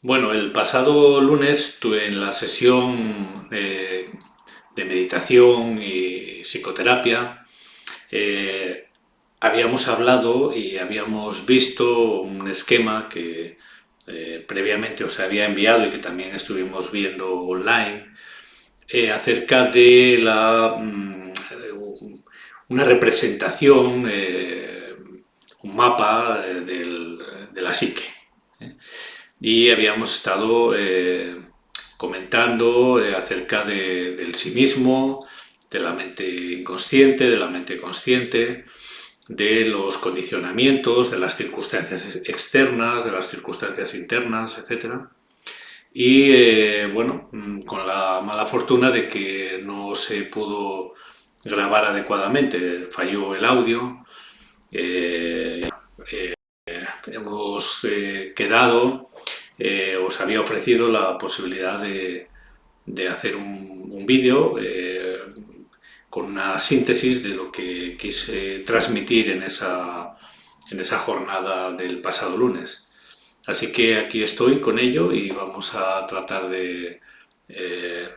Bueno, el pasado lunes tuve en la sesión de meditación y psicoterapia. eh, Habíamos hablado y habíamos visto un esquema que previamente os había enviado y que también estuvimos viendo online acerca de una representación, un mapa de la psique. ¿eh? Y habíamos estado comentando acerca del sí mismo, de la mente inconsciente, de la mente consciente, de los condicionamientos, de las circunstancias externas, de las circunstancias internas, etcétera. Y bueno, con la mala fortuna de que no se pudo grabar adecuadamente, falló el audio. eh, Hemos quedado, os había ofrecido la posibilidad de hacer un vídeo con una síntesis de lo que quise transmitir en esa jornada del pasado lunes. Así que aquí estoy con ello y vamos a tratar de eh,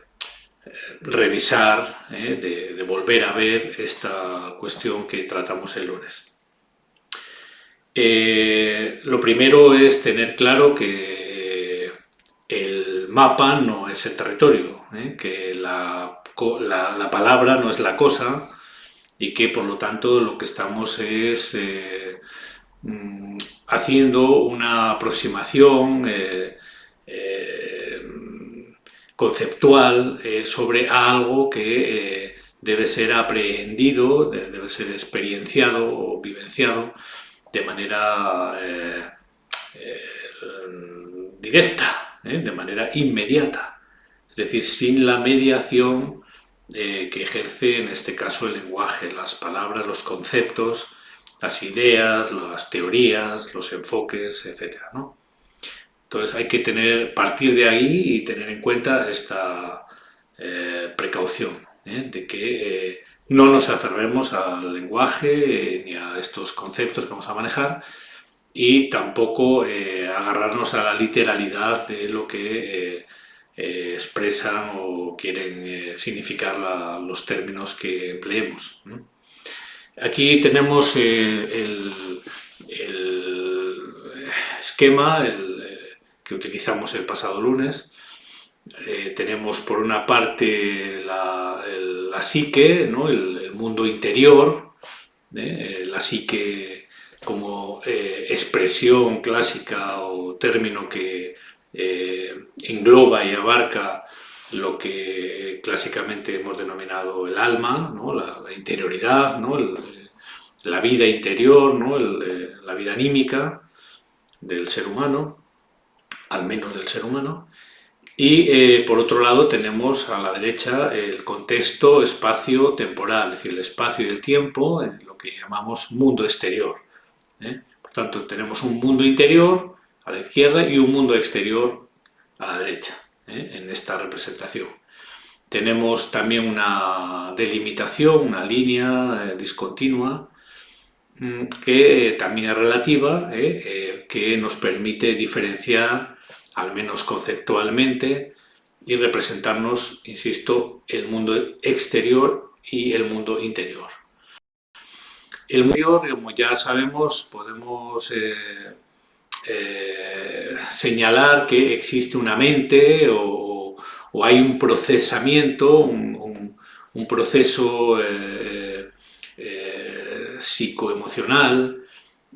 revisar, de volver a ver esta cuestión que tratamos el lunes. Lo primero es tener claro que el mapa no es el territorio, que la palabra no es la cosa y que por lo tanto lo que estamos es mm, haciendo una aproximación eh, conceptual sobre algo que debe ser aprehendido, debe ser experienciado o vivenciado de manera directa, de manera inmediata, es decir, sin la mediación que ejerce en este caso el lenguaje, las palabras, los conceptos, las ideas, las teorías, los enfoques, etcétera, ¿no? Entonces hay que partir de ahí y tener en cuenta esta precaución, de que no nos aferremos al lenguaje ni a estos conceptos que vamos a manejar, y tampoco agarrarnos a la literalidad de lo que expresan o quieren significar los términos que empleemos, ¿no? Aquí tenemos el esquema que utilizamos el pasado lunes. Tenemos por una parte la psique, ¿no? El mundo interior, la psique como expresión clásica o término que engloba y abarca lo que clásicamente hemos denominado el alma, ¿no? La interioridad, ¿no? La vida interior, ¿no? La vida anímica del ser humano, al menos del ser humano. Y por otro lado tenemos a la derecha el contexto espacio-temporal, es decir, el espacio y el tiempo, en lo que llamamos mundo exterior. Por tanto, tenemos un mundo interior a la izquierda y un mundo exterior a la derecha, en esta representación. Tenemos también una delimitación, una línea discontinua, que también es relativa, que nos permite diferenciar, al menos conceptualmente, y representarnos, insisto, el mundo exterior y el mundo interior. El mundo interior, como ya sabemos, podemos señalar que existe una mente o hay un procesamiento, un proceso psicoemocional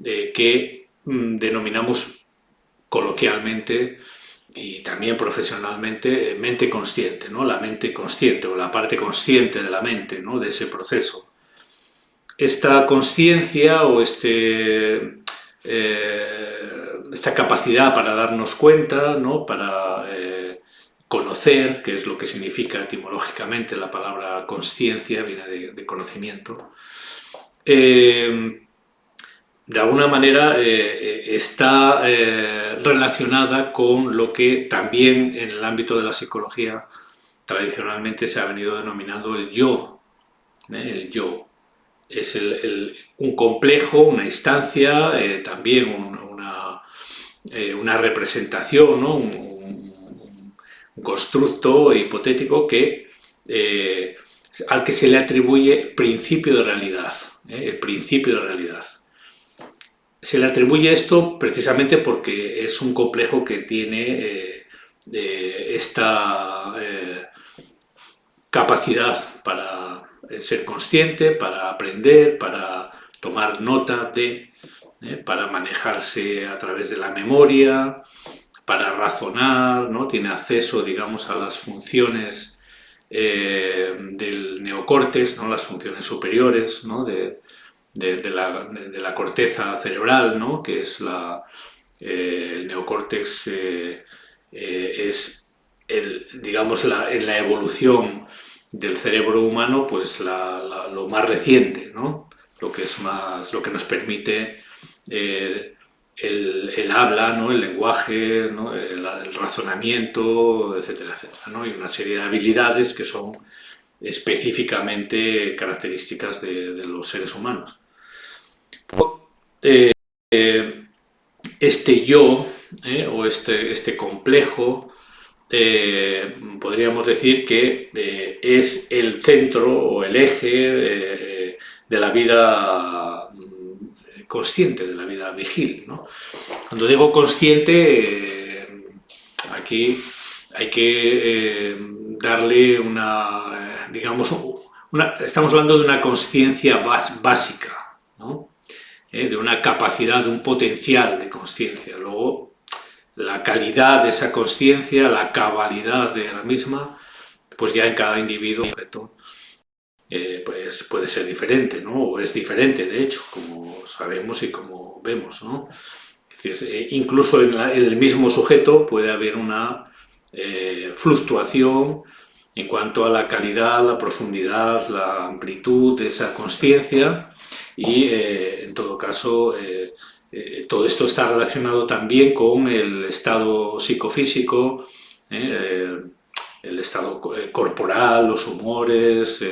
que denominamos coloquialmente y también profesionalmente mente consciente, ¿no? La mente consciente o la parte consciente de la mente, ¿no? De ese proceso. Esta conciencia o esta capacidad para darnos cuenta, ¿no? Para conocer, que es lo que significa etimológicamente la palabra conciencia, viene de conocimiento, de alguna manera está relacionada con lo que también en el ámbito de la psicología tradicionalmente se ha venido denominando el yo. El yo es un complejo, una instancia, también una representación, ¿no? Un constructo hipotético al que se le atribuye principio de realidad, el principio de realidad. Se le atribuye esto precisamente porque es un complejo que tiene esta capacidad para ser consciente, para aprender, para tomar nota para manejarse a través de la memoria, para razonar, ¿no? Tiene acceso, digamos, a las funciones del neocórtex, ¿no? Las funciones superiores, ¿no? de la corteza cerebral, ¿no? Que es el neocórtex es, digamos, en la evolución del cerebro humano, pues lo más reciente, ¿no? Lo que nos permite el habla, ¿no? El lenguaje, ¿no? El razonamiento, etcétera, etcétera, ¿no? Y una serie de habilidades que son específicamente características de los seres humanos. Eh, este yo o este complejo podríamos decir que es el centro o el eje de la vida consciente, de la vida vigil, ¿no? Cuando digo consciente, aquí hay que darle digamos, estamos hablando de una conciencia básica, ¿no? De una capacidad, de un potencial de conciencia. Luego, la calidad de esa conciencia, la cabalidad de la misma, pues ya en cada individuo pues puede ser diferente, ¿no? O es diferente, de hecho, como sabemos y como vemos, ¿no? Es decir, incluso en el mismo sujeto puede haber una fluctuación en cuanto a la calidad, la profundidad, la amplitud de esa conciencia y, en todo caso, todo esto está relacionado también con el estado psicofísico, el estado corporal, los humores,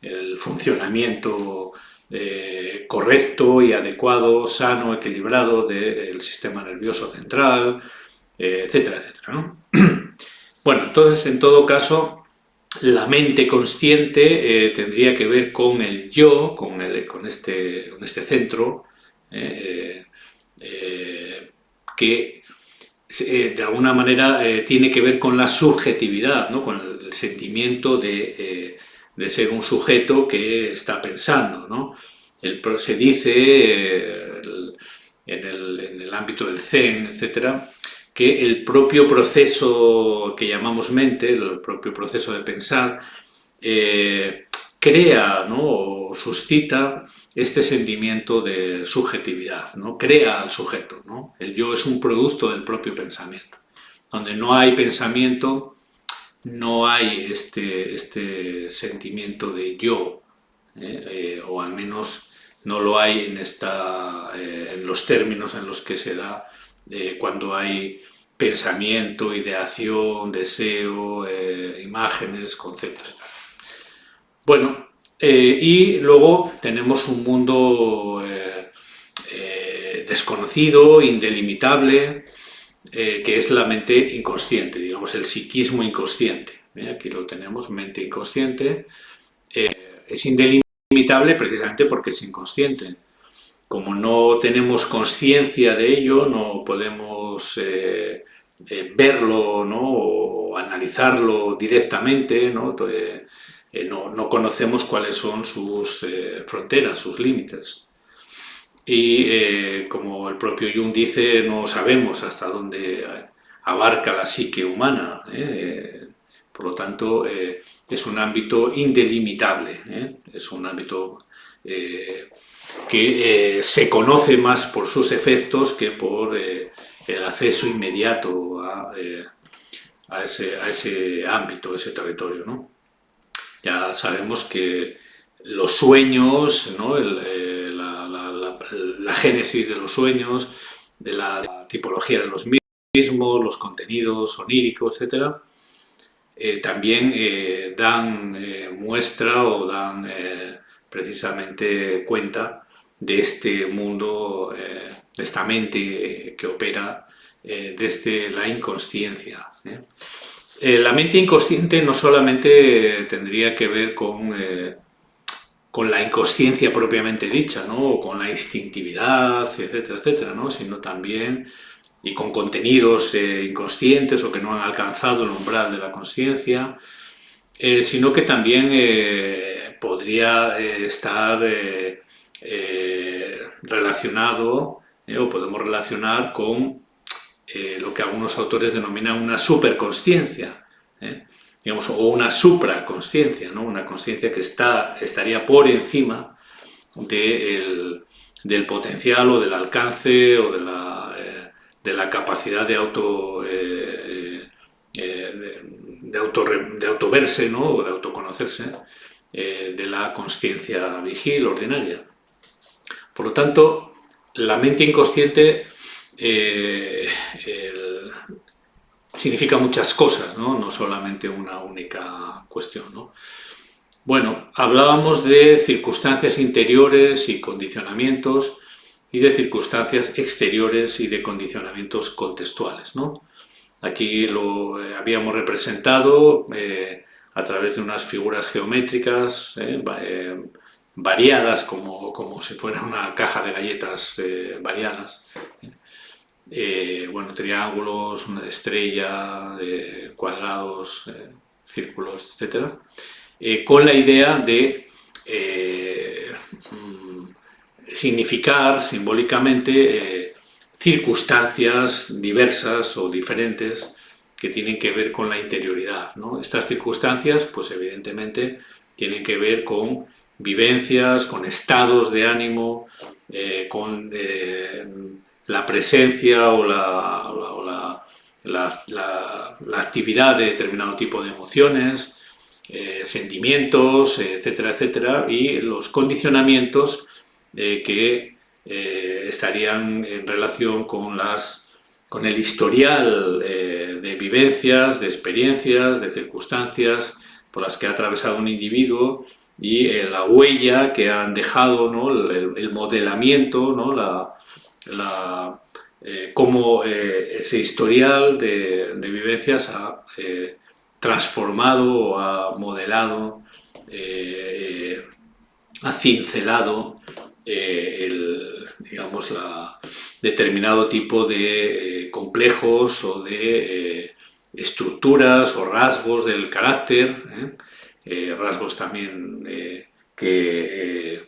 el funcionamiento correcto y adecuado, sano, equilibrado del sistema nervioso central, etcétera, etcétera, ¿no? Bueno, entonces, en todo caso, la mente consciente tendría que ver con el yo, con este centro, que de alguna manera tiene que ver con la subjetividad, ¿no? Con el sentimiento de ser un sujeto que está pensando, ¿no? Se dice en el ámbito del Zen, etcétera, que el propio proceso que llamamos mente, el propio proceso de pensar, crea, ¿no? O suscita este sentimiento de subjetividad, ¿no? Crea al sujeto, ¿no? El yo es un producto del propio pensamiento. Donde no hay pensamiento, no hay este sentimiento de yo, o al menos no lo hay en los términos en los que se da cuando hay pensamiento, ideación, deseo, imágenes, conceptos. Bueno, y luego tenemos un mundo desconocido, indelimitable, que es la mente inconsciente, digamos el psiquismo inconsciente. Aquí lo tenemos, mente inconsciente. Es indelimitable precisamente porque es inconsciente. Como no tenemos conciencia de ello, no podemos verlo, ¿no? O analizarlo directamente, ¿no? No conocemos cuáles son sus fronteras, sus límites. Y como el propio Jung dice, no sabemos hasta dónde abarca la psique humana. Por lo tanto, es un ámbito indelimitable, es un ámbito que se conoce más por sus efectos que por el acceso inmediato a ese ámbito, a ese territorio, ¿no? Ya sabemos que los sueños, ¿no? La génesis de los sueños, de la tipología de los mismos, los contenidos oníricos, etcétera, también dan muestra o dan precisamente cuenta de este mundo de esta mente que opera desde la inconsciencia. La mente inconsciente no solamente tendría que ver con la inconsciencia propiamente dicha, ¿no? O con la instintividad, etcétera, etcétera, ¿no? Sino también y con contenidos inconscientes o que no han alcanzado el umbral de la consciencia, sino que también podría estar relacionado o podemos relacionar con lo que algunos autores denominan una superconsciencia, digamos, o una supraconsciencia, ¿no? Una consciencia que estaría por encima del potencial o del alcance o de la capacidad de autoverse, ¿no? O de autoconocerse de la consciencia vigil ordinaria. Por lo tanto, la mente inconsciente significa muchas cosas, ¿no? No solamente una única cuestión, ¿no? Bueno, hablábamos de circunstancias interiores y condicionamientos y de circunstancias exteriores y de condicionamientos contextuales, ¿no? Aquí lo habíamos representado a través de unas figuras geométricas variadas, como si fuera una caja de galletas variadas. Bueno, triángulos, una estrella, cuadrados, círculos, etc. Con la idea de significar simbólicamente circunstancias diversas o diferentes que tienen que ver con la interioridad, ¿no? Estas circunstancias, pues evidentemente, tienen que ver con vivencias, con estados de ánimo, con la presencia o la actividad de determinado tipo de emociones, sentimientos, etcétera, etcétera, y los condicionamientos que estarían en relación con el historial de vivencias, de experiencias, de circunstancias por las que ha atravesado un individuo y la huella que han dejado, ¿no? el modelamiento, ¿no? Cómo ese historial de vivencias ha transformado o ha modelado, ha cincelado digamos, determinado tipo de complejos o de estructuras o rasgos del carácter, rasgos también que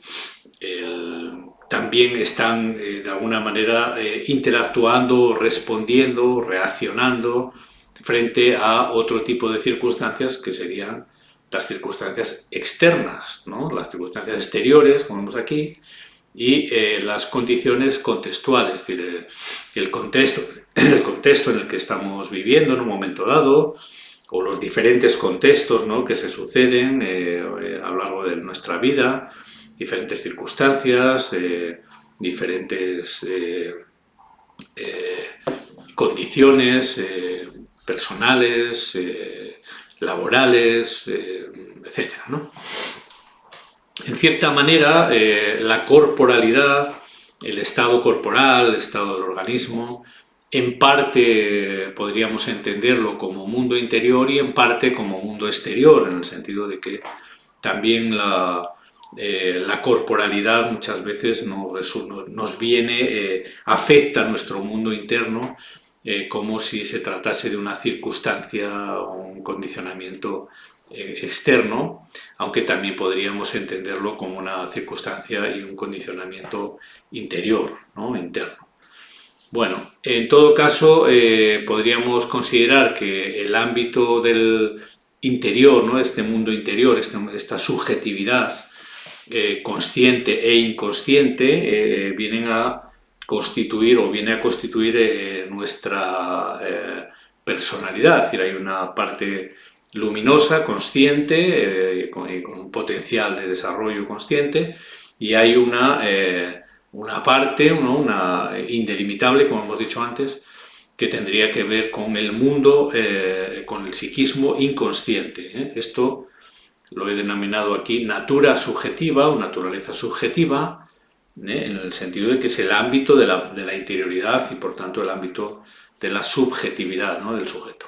también están de alguna manera interactuando, respondiendo, reaccionando frente a otro tipo de circunstancias que serían las circunstancias externas, ¿no? Las circunstancias exteriores, como vemos aquí, y las condiciones contextuales, es decir, el contexto en el que estamos viviendo en un momento dado, o los diferentes contextos, ¿no? Que se suceden a lo largo de nuestra vida, diferentes circunstancias, diferentes condiciones personales, laborales, etcétera, ¿no? En cierta manera, la corporalidad, el estado corporal, el estado del organismo, en parte podríamos entenderlo como mundo interior y en parte como mundo exterior, en el sentido de que también la corporalidad muchas veces nos viene, afecta nuestro mundo interno como si se tratase de una circunstancia o un condicionamiento externo, aunque también podríamos entenderlo como una circunstancia y un condicionamiento interior, ¿no? Interno. Bueno, en todo caso podríamos considerar que el ámbito del interior, ¿no? Este mundo interior, esta subjetividad consciente e inconsciente vienen a constituir o viene a constituir nuestra personalidad, es decir, hay una parte luminosa, consciente, con un potencial de desarrollo consciente, y hay una parte, ¿no? Una indelimitable, como hemos dicho antes, que tendría que ver con el mundo, con el psiquismo inconsciente. Esto lo he denominado aquí natura subjetiva o naturaleza subjetiva, en el sentido de que es el ámbito de la interioridad y por tanto el ámbito de la subjetividad, ¿no?, del sujeto.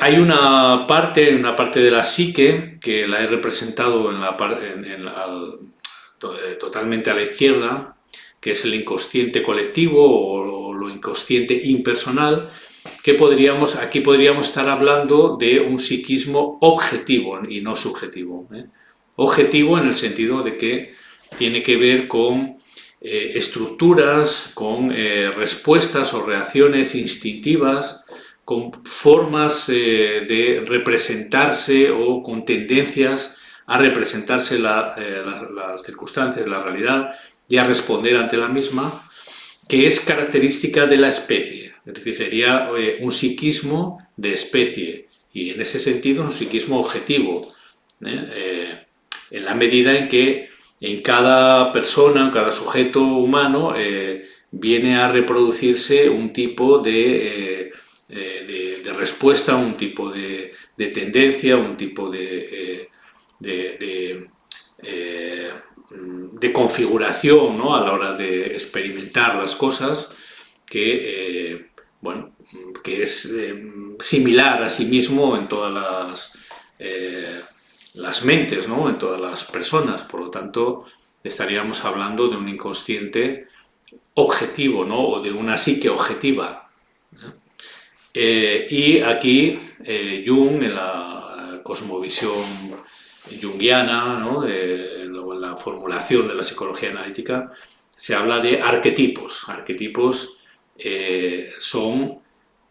Hay una parte de la psique que la he representado totalmente a la izquierda, que es el inconsciente colectivo o lo inconsciente impersonal, que aquí podríamos estar hablando de un psiquismo objetivo y no subjetivo. Objetivo en el sentido de que tiene que ver con estructuras, con respuestas o reacciones instintivas, con formas de representarse o con tendencias a representarse las circunstancias, la realidad y a responder ante la misma, que es característica de la especie. Es decir, sería un psiquismo de especie y en ese sentido un psiquismo objetivo, en la medida en que en cada persona, en cada sujeto humano, viene a reproducirse un tipo de respuesta, un tipo de tendencia, un tipo de configuración, ¿no?, a la hora de experimentar las cosas, que, bueno, que es similar a sí mismo en todas las mentes, ¿no?, en todas las personas. Por lo tanto, estaríamos hablando de un inconsciente objetivo, ¿no?, o de una psique objetiva. Y aquí Jung, en la cosmovisión junguiana, ¿no?, en la formulación de la psicología analítica, se habla de arquetipos. Arquetipos son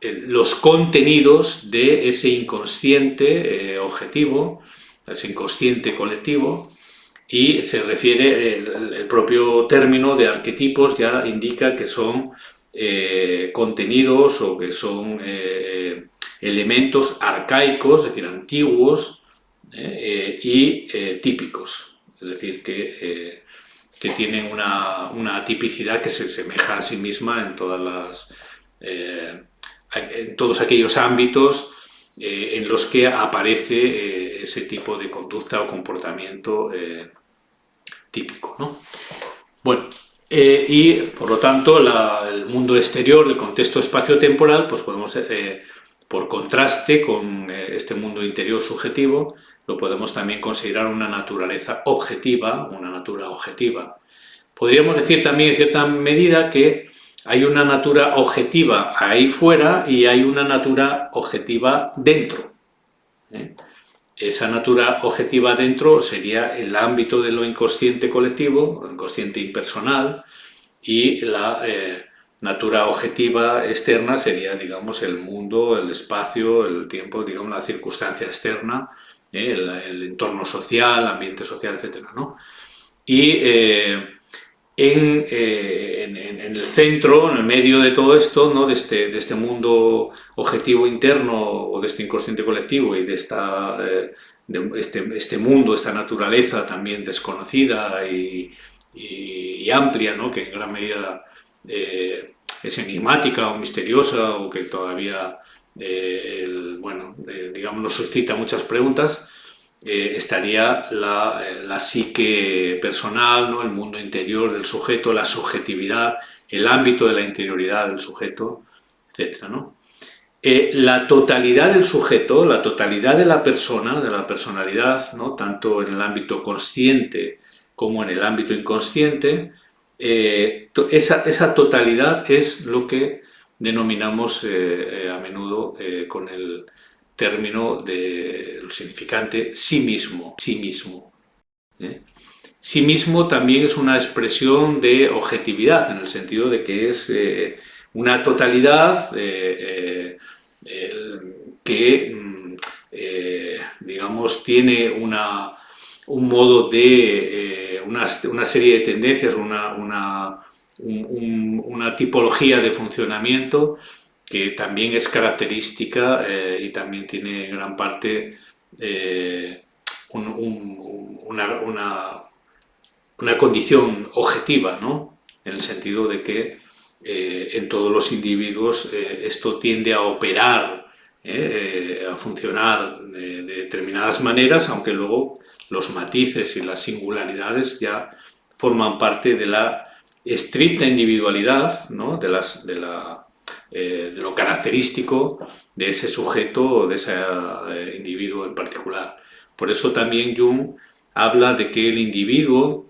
los contenidos de ese inconsciente objetivo, ese inconsciente colectivo, y se refiere, el propio término de arquetipos ya indica que son contenidos o que son elementos arcaicos, es decir, antiguos y típicos, es decir, que tienen una tipicidad que se asemeja a sí misma en todos aquellos ámbitos en los que aparece ese tipo de conducta o comportamiento típico, ¿no? Bueno, y por lo tanto el mundo exterior, el contexto espacio-temporal, pues podemos, por contraste con este mundo interior subjetivo, lo podemos también considerar una naturaleza objetiva, una natura objetiva. Podríamos decir también en cierta medida que hay una natura objetiva ahí fuera y hay una natura objetiva dentro. Esa natura objetiva dentro sería el ámbito de lo inconsciente colectivo, lo inconsciente impersonal, y la natura objetiva externa sería, digamos, el mundo, el espacio, el tiempo, digamos, la circunstancia externa, el entorno social, ambiente social, etc., ¿no? Y en el centro, en el medio de todo esto, ¿no?, de este mundo objetivo interno o de este inconsciente colectivo y de este mundo, esta naturaleza también desconocida y amplia, ¿no?, que en gran medida es enigmática o misteriosa o que todavía digamos, nos suscita muchas preguntas, estaría la psique personal, ¿no?, el mundo interior del sujeto, la subjetividad, el ámbito de la interioridad del sujeto, etc., ¿no? La totalidad del sujeto, la totalidad de la persona, de la personalidad, ¿no?, tanto en el ámbito consciente como en el ámbito inconsciente, esa totalidad es lo que denominamos a menudo con el término del significante sí mismo. Sí mismo. Sí mismo también es una expresión de objetividad, en el sentido de que es una totalidad que, digamos, tiene un modo de una serie de tendencias, una tipología de funcionamiento que también es característica y también tiene en gran parte una condición objetiva, ¿no?, en el sentido de que en todos los individuos esto tiende a operar, a funcionar de determinadas maneras, aunque luego los matices y las singularidades ya forman parte de la estricta individualidad, ¿no? de lo característico de ese sujeto o de ese individuo en particular. Por eso también Jung habla de que el individuo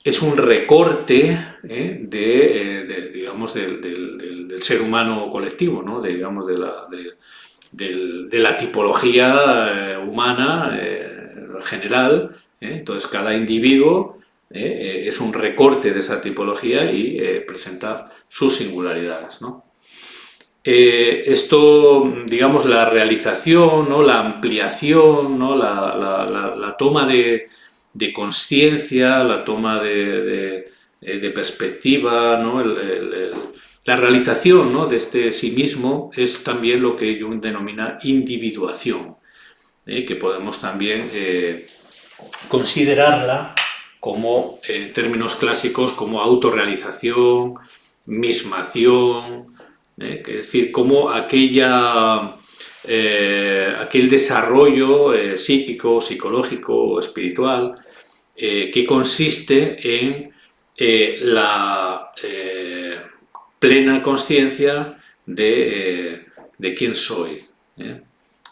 es un recorte digamos, del ser humano colectivo, ¿no? Digamos, de la tipología humana general. Entonces, cada individuo es un recorte de esa tipología y presenta sus singularidades, ¿no? Esto, digamos, la realización, ¿no? La ampliación, ¿no? La toma de conciencia, la toma de perspectiva, ¿no? La realización, ¿no? de este sí mismo es también lo que Jung denomina individuación, que podemos también considerarla como, en términos clásicos, como autorrealización, mismación, que es decir, como aquel desarrollo psíquico, psicológico o espiritual que consiste en la plena conciencia de quién soy, es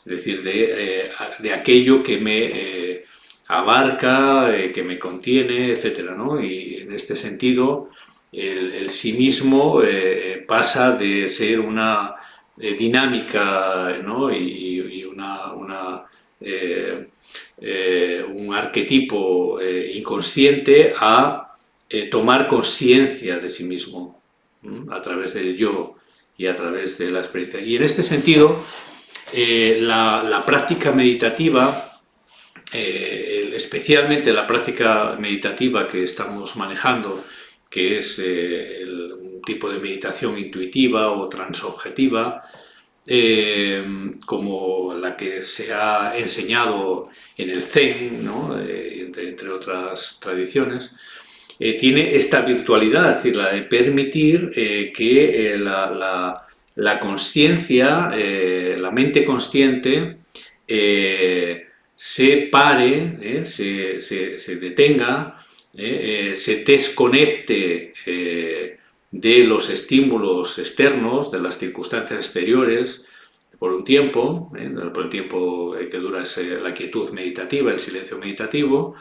decir, de aquello que me abarca, que me contiene, etcétera, ¿no? Y en este sentido, el sí mismo pasa de ser una dinámica, ¿no? y un arquetipo inconsciente a tomar conciencia de sí mismo, a través del yo y a través de la experiencia. Y en este sentido, la práctica meditativa, especialmente la práctica meditativa que estamos manejando, que es un tipo de meditación intuitiva o transobjetiva, como la que se ha enseñado en el Zen, ¿no? Entre otras tradiciones, tiene esta virtualidad, es decir, la de permitir que la consciencia, la mente consciente, se pare, se detenga, se desconecte de los estímulos externos, de las circunstancias exteriores, por un tiempo, por el tiempo que dura la quietud meditativa, el silencio meditativo,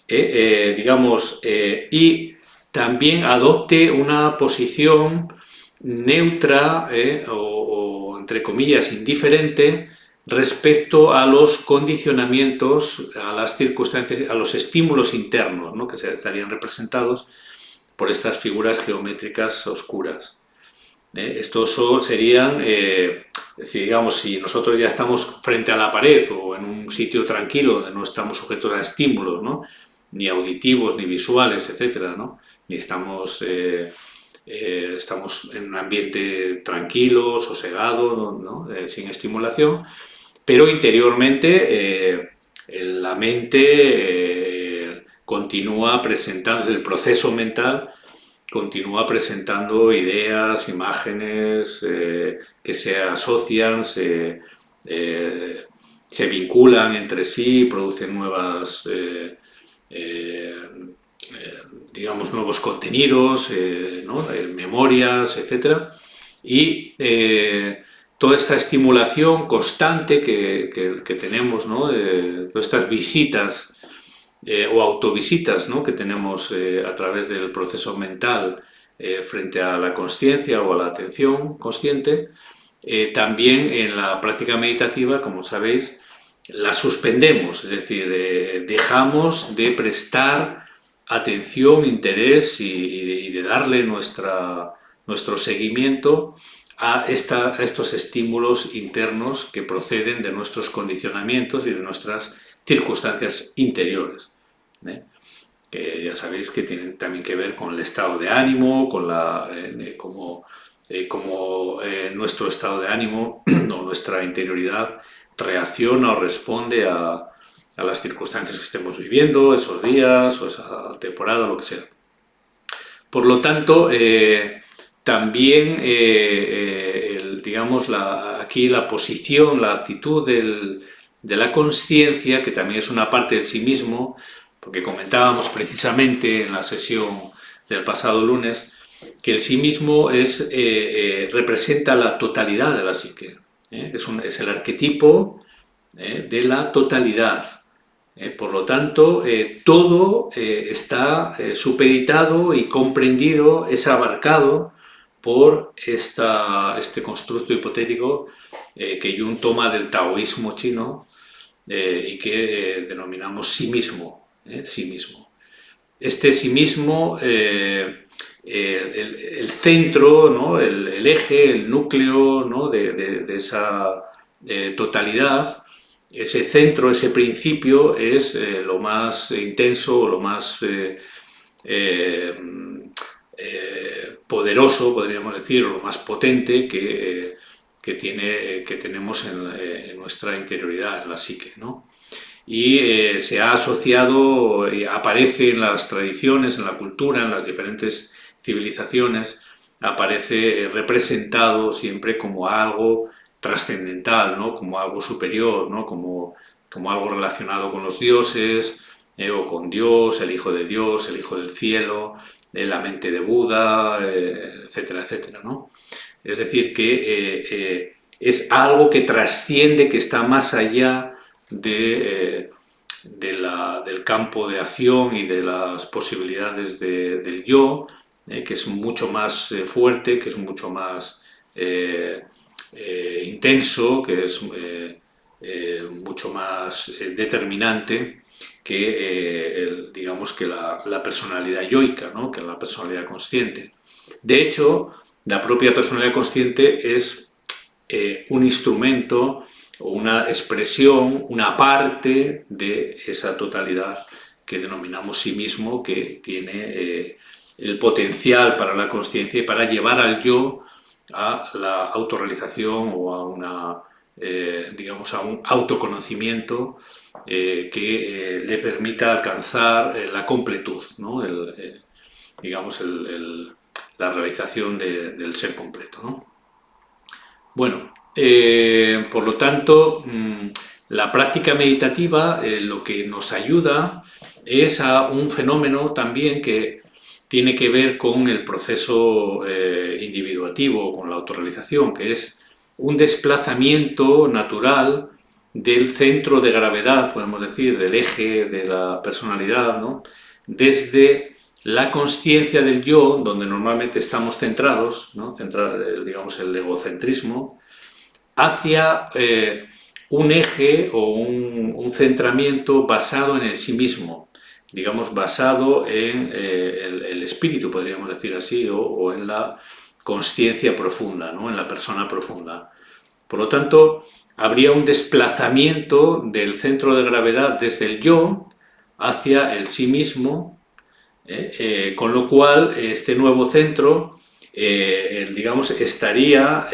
digamos, y también adopte una posición neutra o, entre comillas, indiferente respecto a los condicionamientos, a las circunstancias, a los estímulos internos, ¿no? que estarían representados por estas figuras geométricas oscuras. Estos serían, digamos, si nosotros ya estamos frente a la pared o en un sitio tranquilo donde no estamos sujetos a estímulos, ¿no? ni auditivos, ni visuales, etcétera, ¿no? Ni estamos en un ambiente tranquilo, sosegado, ¿no? Sin estimulación, pero interiormente la mente continúa presentando, el proceso mental continúa presentando ideas, imágenes que se asocian, se vinculan entre sí, producen nuevas, digamos, nuevos contenidos, ¿no? Memorias, etc. Y toda esta estimulación constante que tenemos, ¿no? Todas estas visitas o autovisitas, ¿no? que tenemos a través del proceso mental frente a la consciencia o a la atención consciente, también en la práctica meditativa, como sabéis, la suspendemos, es decir, dejamos de prestar atención, interés y de darle nuestro seguimiento a estos estímulos internos que proceden de nuestros condicionamientos y de nuestras circunstancias interiores, que ya sabéis que tienen también que ver con el estado de ánimo, con cómo nuestro estado de ánimo o nuestra interioridad reacciona o responde a las circunstancias que estemos viviendo, esos días o esa temporada, lo que sea. Por lo tanto, también, digamos, aquí la posición, la actitud de la consciencia, que también es una parte de sí mismo, porque comentábamos precisamente en la sesión del pasado lunes que el sí mismo representa la totalidad de la psique. Es el arquetipo de la totalidad. Por lo tanto, todo está supeditado y comprendido, es abarcado por este constructo hipotético que Jung toma del taoísmo chino y que denominamos sí mismo. Sí mismo. Este sí mismo, el centro, ¿no? el eje, el núcleo, ¿no? de esa totalidad, ese centro, ese principio es lo más intenso, lo más eh, poderoso, podríamos decir, o lo más potente que tenemos en nuestra interioridad, en la psique, ¿no? Y se ha asociado, aparece en las tradiciones, en la cultura, en las diferentes civilizaciones, aparece representado siempre como algo trascendental, ¿no? Como algo superior, ¿no? Como algo relacionado con los dioses, o con Dios, el Hijo de Dios, el Hijo del Cielo, la mente de Buda, etcétera, etcétera, ¿no? Es decir, que es algo que trasciende, que está más allá del campo de acción y de las posibilidades del yo, que es mucho más fuerte, que es mucho más intenso, que es mucho más determinante que, digamos, que la personalidad yoica, ¿no? Que la personalidad consciente. De hecho, la propia personalidad consciente es un instrumento o una expresión, una parte de esa totalidad que denominamos sí mismo, que tiene el potencial para la consciencia y para llevar al yo a la autorrealización o a digamos, a un autoconocimiento que le permita alcanzar la completud, ¿no? Digamos, la realización del ser completo, ¿no? Bueno, por lo tanto, la práctica meditativa lo que nos ayuda es a un fenómeno también que tiene que ver con el proceso individuativo, con la autorrealización, que es un desplazamiento natural del centro de gravedad, podemos decir, del eje de la personalidad, ¿no? Desde la conciencia del yo, donde normalmente estamos centrados, ¿no? Digamos el egocentrismo, hacia un eje o un centramiento basado en el sí mismo, digamos basado en el espíritu, podríamos decir así, o en la conciencia profunda, ¿no? En la persona profunda. Por lo tanto, habría un desplazamiento del centro de gravedad desde el yo hacia el sí mismo, con lo cual este nuevo centro, digamos, estaría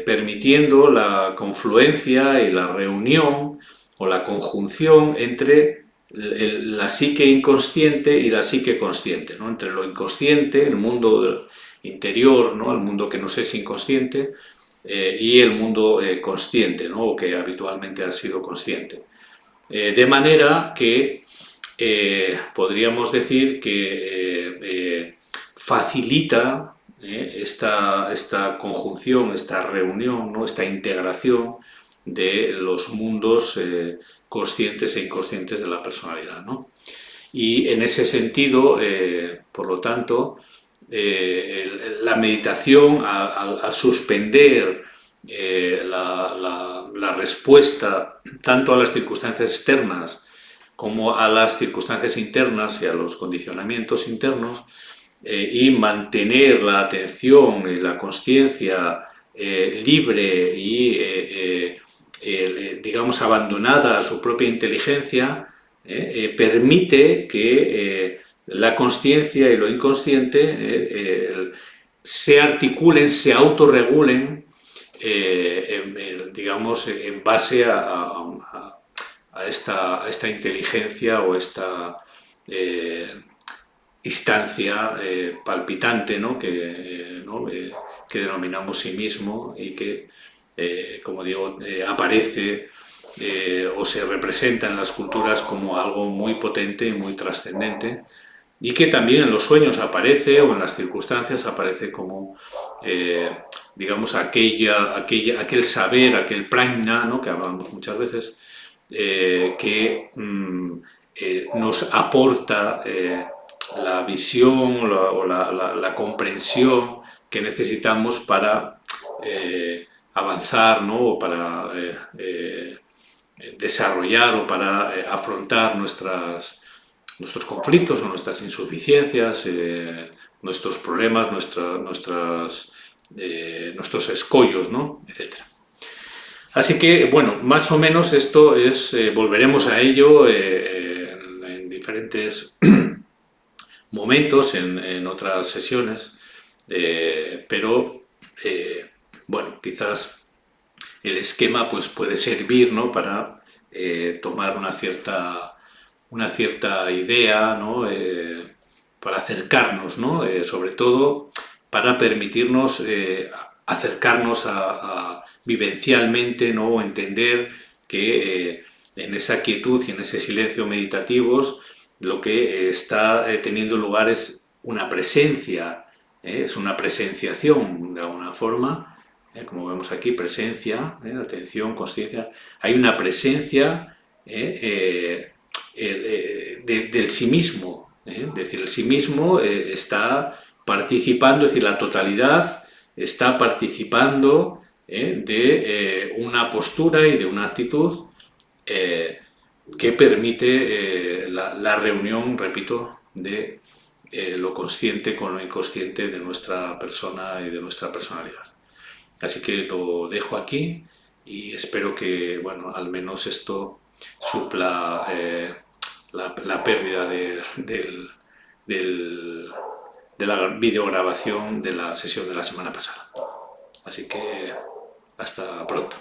permitiendo la confluencia y la reunión o la conjunción entre la psique inconsciente y la psique consciente, ¿no? Entre lo inconsciente, el mundo interior, ¿no? El mundo que nos es inconsciente, y el mundo consciente, ¿no? O que habitualmente ha sido consciente. De manera que podríamos decir que facilita esta conjunción, esta reunión, ¿no? Esta integración de los mundos conscientes e inconscientes de la personalidad, ¿no? Y en ese sentido, por lo tanto, la meditación, al suspender la respuesta tanto a las circunstancias externas como a las circunstancias internas y a los condicionamientos internos, y mantener la atención y la conciencia libre y, digamos, abandonada a su propia inteligencia, permite que la conciencia y lo inconsciente se articulen, se autorregulen, digamos, en base a esta inteligencia o esta instancia palpitante, ¿no? Que denominamos sí mismo y que, como digo, aparece o se representa en las culturas como algo muy potente y muy trascendente, y que también en los sueños aparece o en las circunstancias aparece como, digamos, aquel saber, aquel prajna, ¿no?, que hablamos muchas veces, que nos aporta la visión o la comprensión que necesitamos para avanzar, ¿no?, o para desarrollar o para afrontar nuestros conflictos o nuestras insuficiencias, nuestros problemas, nuestros escollos, ¿no?, etcétera. Así que, bueno, más o menos esto es, volveremos a ello en diferentes momentos, en otras sesiones, pero, bueno, quizás el esquema pues, puede servir, ¿no?, para tomar una cierta idea, ¿no?, para acercarnos, ¿no?, sobre todo para permitirnos acercarnos vivencialmente, ¿no?, o entender que en esa quietud y en ese silencio meditativos lo que está teniendo lugar es una presencia, es una presenciación de alguna forma, como vemos aquí, presencia, atención, conciencia, hay una presencia del sí mismo, es decir, el sí mismo está participando, es decir, la totalidad está participando de una postura y de una actitud que permite la reunión, repito, de lo consciente con lo inconsciente de nuestra persona y de nuestra personalidad. Así que lo dejo aquí y espero que, bueno, al menos esto supla la pérdida de la videograbación de la sesión de la semana pasada. Así que hasta pronto.